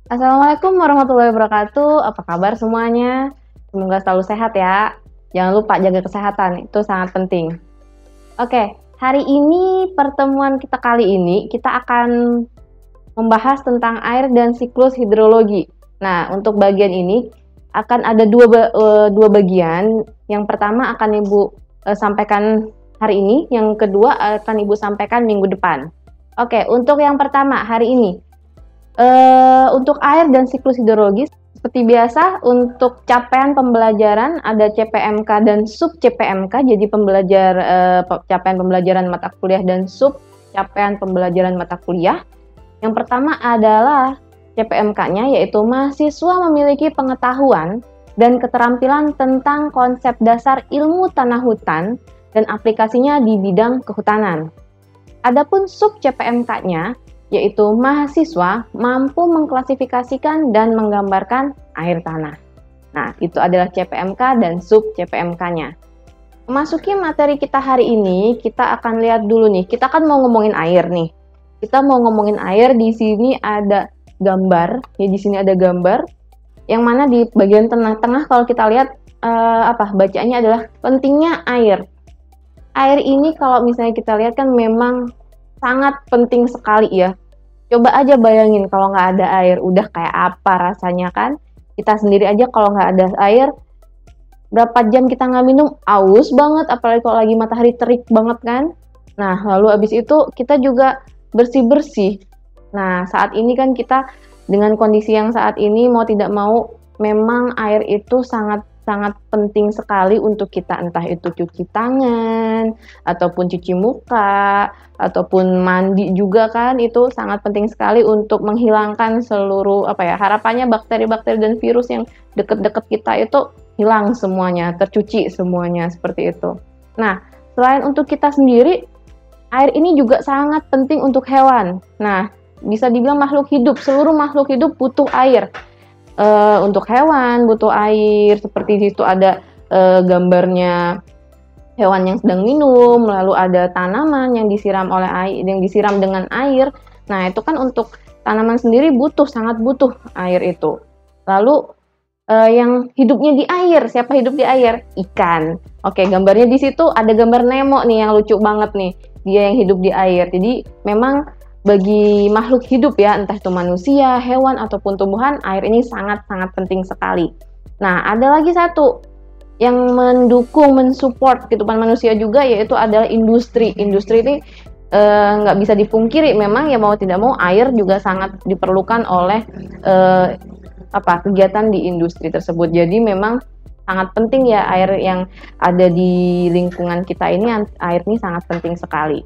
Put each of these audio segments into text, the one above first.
Assalamualaikum warahmatullahi wabarakatuh. Apa kabar semuanya? Semoga selalu sehat ya. Jangan lupa jaga kesehatan, itu sangat penting. Oke, hari ini pertemuan kita kali ini kita akan membahas tentang air dan siklus hidrologi. Nah, untuk bagian ini akan ada dua bagian. Yang pertama akan Ibu sampaikan hari ini, yang kedua akan Ibu sampaikan minggu depan. Oke, untuk yang pertama hari ini. Untuk air dan siklus hidrologis, seperti biasa untuk capaian pembelajaran ada CPMK dan sub CPMK, jadi capaian pembelajaran mata kuliah dan sub capaian pembelajaran mata kuliah. Yang pertama adalah CPMK-nya, yaitu mahasiswa memiliki pengetahuan dan keterampilan tentang konsep dasar ilmu tanah hutan dan aplikasinya di bidang kehutanan. Adapun sub CPMK-nya, yaitu mahasiswa mampu mengklasifikasikan dan menggambarkan air tanah. Nah, itu adalah CPMK dan sub CPMK-nya. Memasuki materi kita hari ini, kita akan lihat dulu nih. Kita kan mau ngomongin air nih. Kita mau ngomongin air, di sini ada gambar. Ya, di sini ada gambar. Yang mana di bagian tengah-tengah kalau kita lihat bacaannya adalah pentingnya air. Air ini kalau misalnya kita lihat kan memang sangat penting sekali ya. Coba aja bayangin kalau nggak ada air, udah kayak apa rasanya kan? Kita sendiri aja kalau nggak ada air, berapa jam kita nggak minum, aus banget, apalagi kalau lagi matahari terik banget kan? Nah, lalu abis itu kita juga bersih-bersih. Nah, saat ini kan kita dengan kondisi yang saat ini mau tidak mau, memang air itu sangat penting sekali untuk kita, entah itu cuci tangan, ataupun cuci muka, ataupun mandi juga kan, itu sangat penting sekali untuk menghilangkan seluruh harapannya bakteri-bakteri dan virus yang deket-deket kita itu hilang semuanya, tercuci semuanya, seperti itu. Nah, selain untuk kita sendiri, air ini juga sangat penting untuk hewan. Nah, bisa dibilang makhluk hidup, seluruh makhluk hidup butuh air. Untuk hewan butuh air, seperti di situ ada gambarnya hewan yang sedang minum, lalu ada tanaman yang disiram oleh air, yang disiram dengan air. Nah, itu kan untuk tanaman sendiri sangat butuh air itu. Lalu yang hidupnya di air, siapa hidup di air? Ikan. Oke, gambarnya di situ ada gambar Nemo nih yang lucu banget nih. Dia yang hidup di air. Jadi memang bagi makhluk hidup ya, entah itu manusia, hewan, ataupun tumbuhan, air ini sangat-sangat penting sekali. Nah, ada lagi satu yang mendukung, mensupport kehidupan manusia juga, yaitu adalah industri. Industri ini nggak bisa dipungkiri, memang ya mau tidak mau air juga sangat diperlukan oleh kegiatan di industri tersebut. Jadi memang sangat penting ya air yang ada di lingkungan kita ini, air ini sangat penting sekali.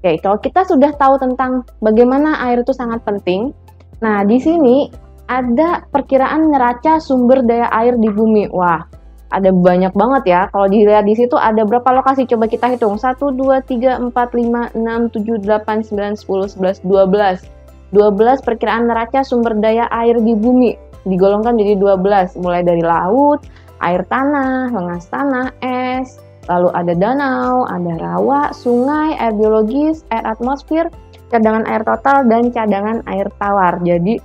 Oke, kalau kita sudah tahu tentang bagaimana air itu sangat penting, nah di sini ada perkiraan neraca sumber daya air di bumi. Wah, ada banyak banget ya. Kalau dilihat di situ ada berapa lokasi? Coba kita hitung. 1, 2, 3, 4, 5, 6, 7, 8, 9, 10, 11, 12. 12 perkiraan neraca sumber daya air di bumi. Digolongkan jadi 12. Mulai dari laut, air tanah, lengas tanah, es, lalu ada danau, ada rawa, sungai, air biologis, air atmosfer, cadangan air total, dan cadangan air tawar. Jadi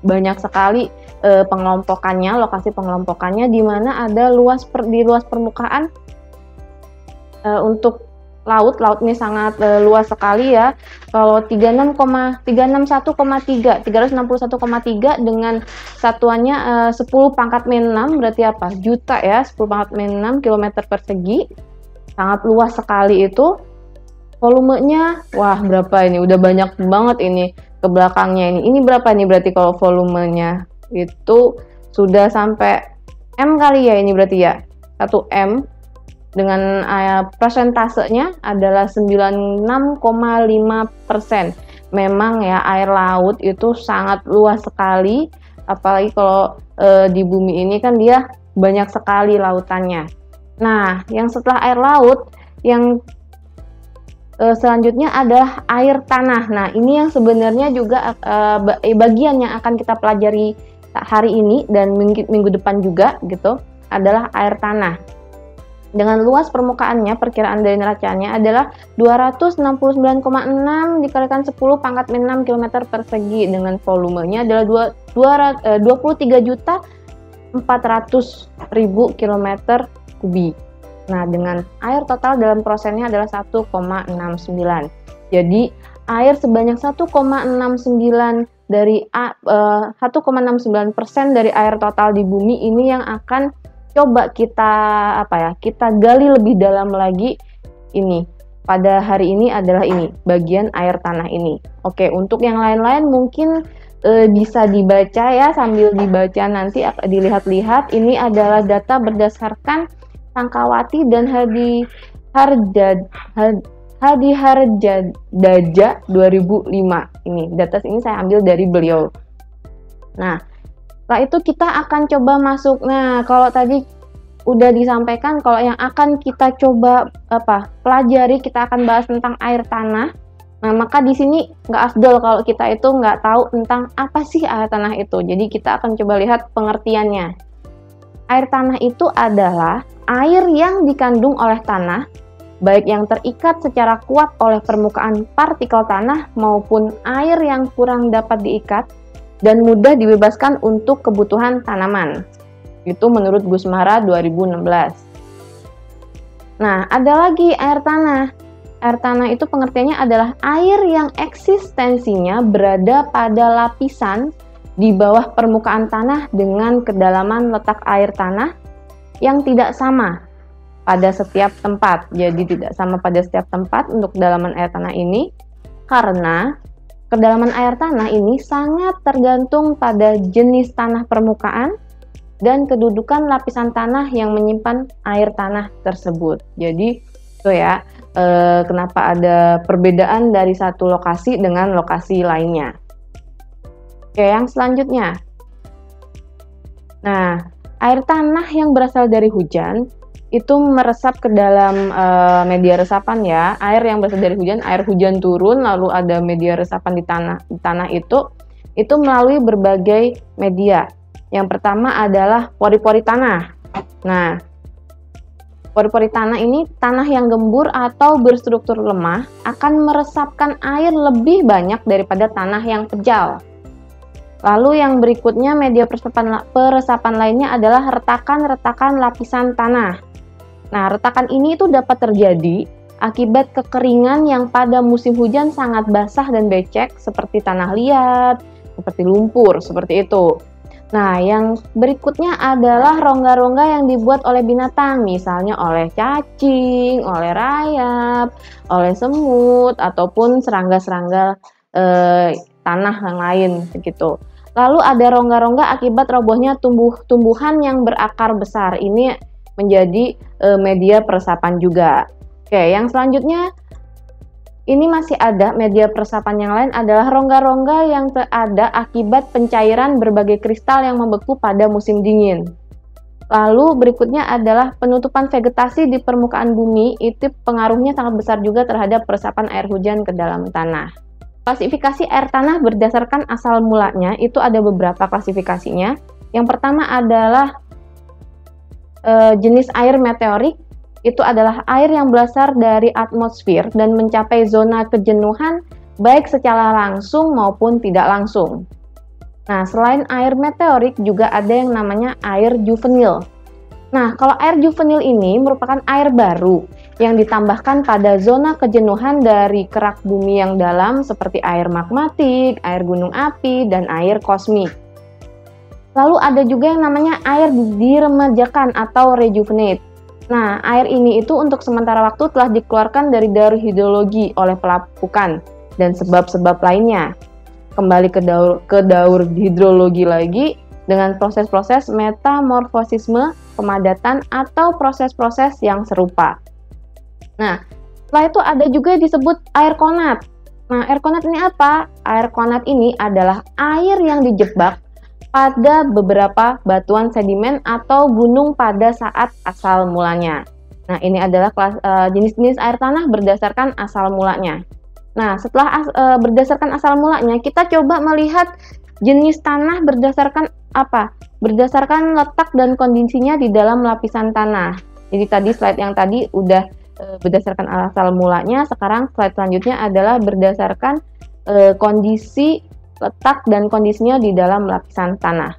banyak sekali pengelompokannya, lokasi pengelompokannya, di mana ada di luas permukaan. Untuk laut ini sangat luas sekali ya. Kalau 361,3 dengan satuannya 10 pangkat min 6 berarti apa? Juta ya, 10 pangkat min 6 kilometer persegi. Sangat luas sekali itu. Volumenya, wah berapa ini? Udah banyak banget ini ke belakangnya ini. Ini berapa nih berarti kalau volumenya? Itu sudah sampai M kali ya ini berarti ya. 1 M. Dengan persentasenya adalah 96,5%. Memang ya air laut itu sangat luas sekali, apalagi kalau di bumi ini kan dia banyak sekali lautannya. Nah, yang setelah air laut, yang selanjutnya adalah air tanah. Nah, ini yang sebenarnya juga bagian yang akan kita pelajari hari ini dan minggu depan juga gitu, adalah air tanah. Dengan luas permukaannya, perkiraan dari neracanya adalah 269,6 dikalikan 10 pangkat 6 km persegi, dengan volumenya adalah 23.400.000 km kubik. Nah, dengan air total dalam prosesnya adalah 1,69. Jadi, air sebanyak 1,69% dari air total di bumi ini yang akan coba kita gali lebih dalam lagi ini. Pada hari ini adalah ini, bagian air tanah ini. Oke, untuk yang lain-lain mungkin bisa dibaca ya, sambil dibaca nanti dilihat-lihat. Ini adalah data berdasarkan Sangkawati dan Hadi Harjadaja 2005. Ini data ini saya ambil dari beliau. Nah, setelah itu kita akan coba masuk. Nah, kalau tadi udah disampaikan, kalau yang akan kita coba pelajari, kita akan bahas tentang air tanah. Nah, maka di sini nggak afdol kalau kita itu nggak tahu tentang apa sih air tanah itu. Jadi kita akan coba lihat pengertiannya. Air tanah itu adalah air yang dikandung oleh tanah, baik yang terikat secara kuat oleh permukaan partikel tanah maupun air yang kurang dapat diikat dan mudah dibebaskan untuk kebutuhan tanaman. Itu menurut Gusmara 2016. Nah, ada lagi air tanah. Air tanah itu pengertiannya adalah air yang eksistensinya berada pada lapisan di bawah permukaan tanah dengan kedalaman letak air tanah yang tidak sama pada setiap tempat. Jadi tidak sama pada setiap tempat untuk kedalaman air tanah ini, karena kedalaman air tanah ini sangat tergantung pada jenis tanah permukaan dan kedudukan lapisan tanah yang menyimpan air tanah tersebut. Jadi itu ya, kenapa ada perbedaan dari satu lokasi dengan lokasi lainnya. Oke, yang selanjutnya. Nah, air tanah yang berasal dari hujan itu meresap ke dalam media resapan ya. Air yang berasal dari hujan, air hujan turun lalu ada media resapan di tanah itu melalui berbagai media. Yang pertama adalah pori-pori tanah. Nah, pori-pori tanah ini tanah yang gembur atau berstruktur lemah akan meresapkan air lebih banyak daripada tanah yang kejal. Lalu yang berikutnya media peresapan lainnya adalah retakan-retakan lapisan tanah. Nah, retakan ini itu dapat terjadi akibat kekeringan yang pada musim hujan sangat basah dan becek seperti tanah liat, seperti lumpur, seperti itu. Nah, yang berikutnya adalah rongga-rongga yang dibuat oleh binatang, misalnya oleh cacing, oleh rayap, oleh semut, ataupun serangga-serangga tanah yang lain begitu. Lalu ada rongga-rongga akibat robohnya tumbuhan yang berakar besar. Ini menjadi media peresapan juga. Oke, yang selanjutnya ini masih ada media peresapan yang lain adalah rongga-rongga yang ada akibat pencairan berbagai kristal yang membeku pada musim dingin. Lalu berikutnya adalah penutupan vegetasi di permukaan bumi, itu pengaruhnya sangat besar juga terhadap peresapan air hujan ke dalam tanah. Klasifikasi air tanah berdasarkan asal mulanya itu ada beberapa klasifikasinya. Yang pertama adalah jenis air meteorik. Itu adalah air yang berasal dari atmosfer dan mencapai zona kejenuhan baik secara langsung maupun tidak langsung. Nah, selain air meteorik juga ada yang namanya air juvenil. Nah, kalau air juvenil ini merupakan air baru yang ditambahkan pada zona kejenuhan dari kerak bumi yang dalam seperti air magmatik, air gunung api, dan air kosmik. Lalu ada juga yang namanya air diremajakan atau rejuvenate. Nah, air ini itu untuk sementara waktu telah dikeluarkan dari daur hidrologi oleh pelapukan dan sebab-sebab lainnya. Kembali ke daur hidrologi lagi dengan proses-proses metamorfosisme, pemadatan, atau proses-proses yang serupa. Nah, setelah itu ada juga yang disebut air konat. Nah, air konat ini apa? Air konat ini adalah air yang dijebak pada beberapa batuan sedimen atau gunung pada saat asal mulanya. Nah, ini adalah jenis-jenis air tanah berdasarkan asal mulanya. Nah, setelah berdasarkan asal mulanya, kita coba melihat jenis tanah berdasarkan apa? Berdasarkan letak dan kondisinya di dalam lapisan tanah. Jadi tadi slide yang tadi udah berdasarkan asal mulanya, sekarang slide selanjutnya adalah berdasarkan kondisi letak dan kondisinya di dalam lapisan tanah.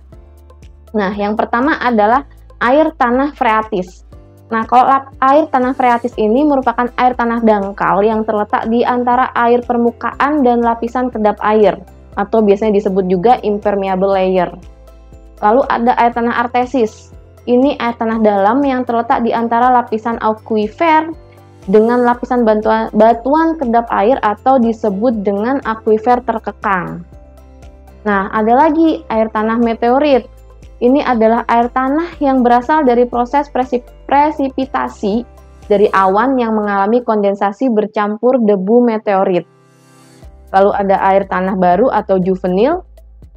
Nah, yang pertama adalah air tanah freatis. Nah, kalau air tanah freatis ini merupakan air tanah dangkal yang terletak di antara air permukaan dan lapisan kedap air, atau biasanya disebut juga impermeable layer. Lalu ada air tanah artesis. Ini air tanah dalam yang terletak di antara lapisan aquifer dengan lapisan batuan kedap air atau disebut dengan aquifer terkekang. Nah, ada lagi air tanah meteorit. Ini adalah air tanah yang berasal dari proses presipitasi dari awan yang mengalami kondensasi bercampur debu meteorit. Lalu ada air tanah baru atau juvenil.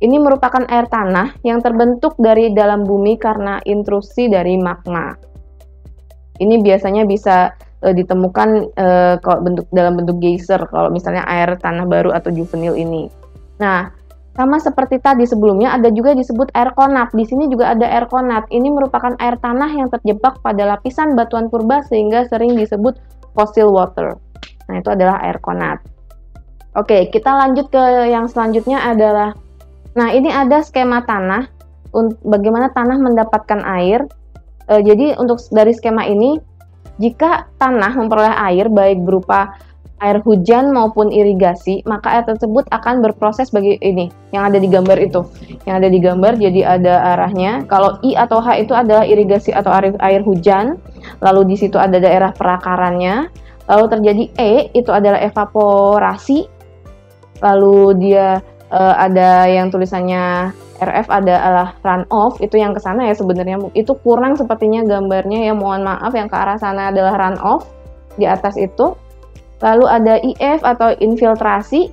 Ini merupakan air tanah yang terbentuk dari dalam bumi karena intrusi dari magma. Ini biasanya bisa ditemukan dalam bentuk geyser kalau misalnya air tanah baru atau juvenil ini. Nah, sama seperti tadi sebelumnya ada juga disebut air konat. Di sini juga ada air konat. Ini merupakan air tanah yang terjebak pada lapisan batuan purba sehingga sering disebut fossil water. Nah, itu adalah air konat. Oke, kita lanjut ke yang selanjutnya adalah, nah ini ada skema tanah, bagaimana tanah mendapatkan air. Jadi untuk dari skema ini, jika tanah memperoleh air baik berupa air hujan maupun irigasi, maka air tersebut akan berproses bagi ini yang ada di gambar itu. Yang ada di gambar jadi ada arahnya. Kalau I atau H itu adalah irigasi atau air hujan. Lalu di situ ada daerah perakarannya. Lalu terjadi E itu adalah evaporasi. Lalu dia ada yang tulisannya RF adalah runoff, itu yang ke sana ya sebenarnya. Itu kurang sepertinya gambarnya ya, mohon maaf, yang ke arah sana adalah runoff di atas itu. Lalu ada IF atau infiltrasi.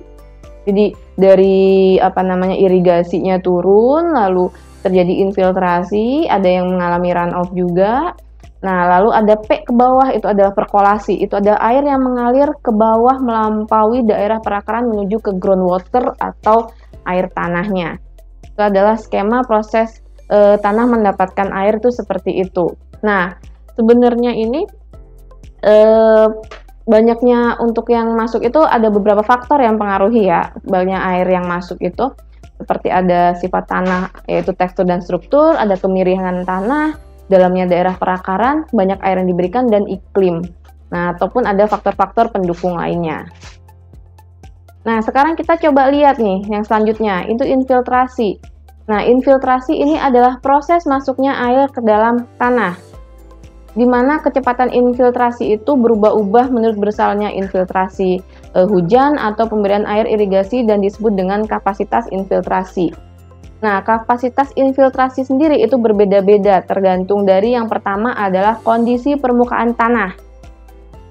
Jadi dari irigasinya turun lalu terjadi infiltrasi, ada yang mengalami runoff juga. Nah, lalu ada P ke bawah, itu adalah perkolasi. Itu adalah air yang mengalir ke bawah melampaui daerah perakaran menuju ke groundwater atau air tanahnya. Itu adalah skema proses tanah mendapatkan air itu seperti itu. Nah, sebenarnya ini banyaknya untuk yang masuk itu ada beberapa faktor yang pengaruhi ya. Banyak air yang masuk itu seperti ada sifat tanah yaitu tekstur dan struktur, ada kemiringan tanah, dalamnya daerah perakaran, banyak air yang diberikan, dan iklim. Nah, ataupun ada faktor-faktor pendukung lainnya. Nah, sekarang kita coba lihat nih yang selanjutnya, itu infiltrasi. Nah, infiltrasi ini adalah proses masuknya air ke dalam tanah, di mana kecepatan infiltrasi itu berubah-ubah menurut berasalnya infiltrasi hujan atau pemberian air irigasi dan disebut dengan kapasitas infiltrasi. Nah, kapasitas infiltrasi sendiri itu berbeda-beda tergantung dari yang pertama adalah kondisi permukaan tanah.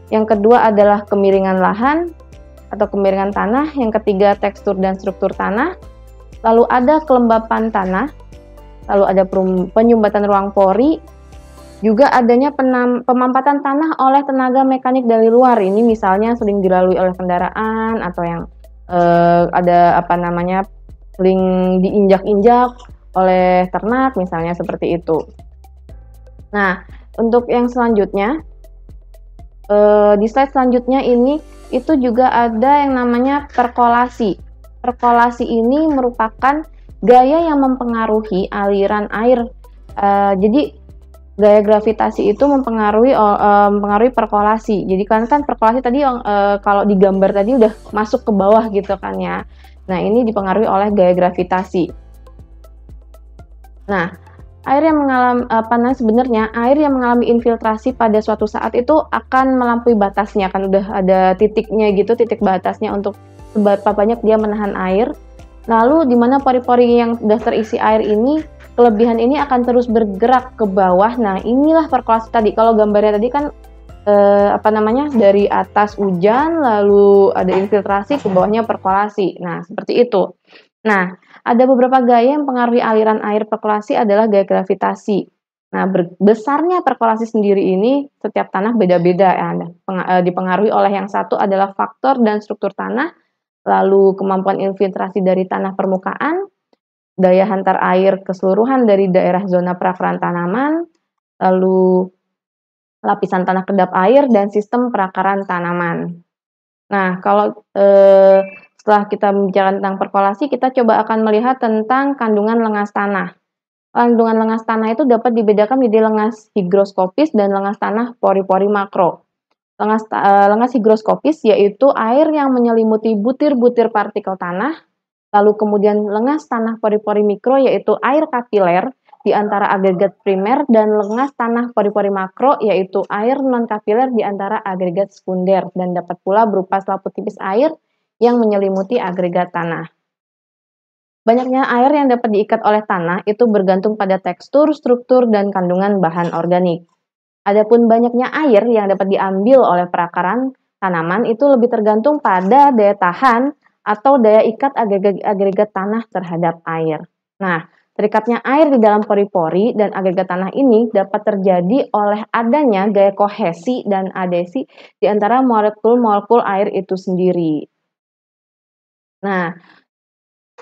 Yang kedua adalah kemiringan lahan atau kemiringan tanah. Yang ketiga tekstur dan struktur tanah. Lalu ada kelembapan tanah. Lalu ada penyumbatan ruang pori. Juga adanya pemampatan tanah oleh tenaga mekanik dari luar. Ini misalnya sering dilalui oleh kendaraan atau yang sering diinjak-injak oleh ternak misalnya seperti itu. Nah, untuk yang selanjutnya di slide selanjutnya ini itu juga ada yang namanya perkolasi. Perkolasi ini merupakan gaya yang mempengaruhi aliran air. Jadi gaya gravitasi itu mempengaruhi perkolasi. Jadi kan perkolasi tadi kalau di gambar tadi udah masuk ke bawah gitu kan ya. Nah, ini dipengaruhi oleh gaya gravitasi. Nah, air yang mengalami infiltrasi pada suatu saat itu akan melampaui batasnya, kan udah ada titiknya gitu, titik batasnya untuk seberapa banyak dia menahan air. Lalu di mana pori-pori yang sudah terisi air ini, kelebihan ini akan terus bergerak ke bawah. Nah, inilah perkolasi tadi. Kalau gambarnya tadi kan dari atas hujan lalu ada infiltrasi, ke bawahnya perkolasi. Nah, seperti itu. Nah, ada beberapa gaya yang mempengaruhi aliran air perkolasi adalah gaya gravitasi. Nah, besarnya perkolasi sendiri ini setiap tanah beda-beda ya. Dipengaruhi oleh yang satu adalah faktor dan struktur tanah, lalu kemampuan infiltrasi dari tanah permukaan, daya hantar air keseluruhan dari daerah zona perakaran tanaman, lalu lapisan tanah kedap air, dan sistem perakaran tanaman. Nah, kalau setelah kita membicarakan tentang perkolasi, kita coba akan melihat tentang kandungan lengas tanah. Kandungan lengas tanah itu dapat dibedakan menjadi lengas higroskopis dan lengas tanah pori-pori makro. Lengas higroskopis yaitu air yang menyelimuti butir-butir partikel tanah, lalu kemudian lengas tanah pori-pori mikro yaitu air kapiler di antara agregat primer, dan lengas tanah pori-pori makro yaitu air non-kapiler di antara agregat sekunder, dan dapat pula berupa selaput tipis air yang menyelimuti agregat tanah. Banyaknya air yang dapat diikat oleh tanah itu bergantung pada tekstur, struktur, dan kandungan bahan organik. Adapun banyaknya air yang dapat diambil oleh perakaran tanaman itu lebih tergantung pada daya tahan atau daya ikat agregat tanah terhadap air. Nah, terikatnya air di dalam pori-pori dan agregat tanah ini dapat terjadi oleh adanya gaya kohesi dan adesi di antara molekul-molekul air itu sendiri. Nah,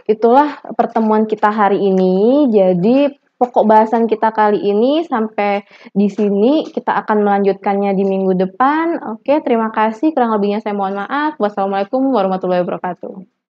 itulah pertemuan kita hari ini. Jadi pokok bahasan kita kali ini sampai di sini. Kita akan melanjutkannya di minggu depan. Oke, terima kasih. Kurang lebihnya saya mohon maaf. Wassalamualaikum warahmatullahi wabarakatuh.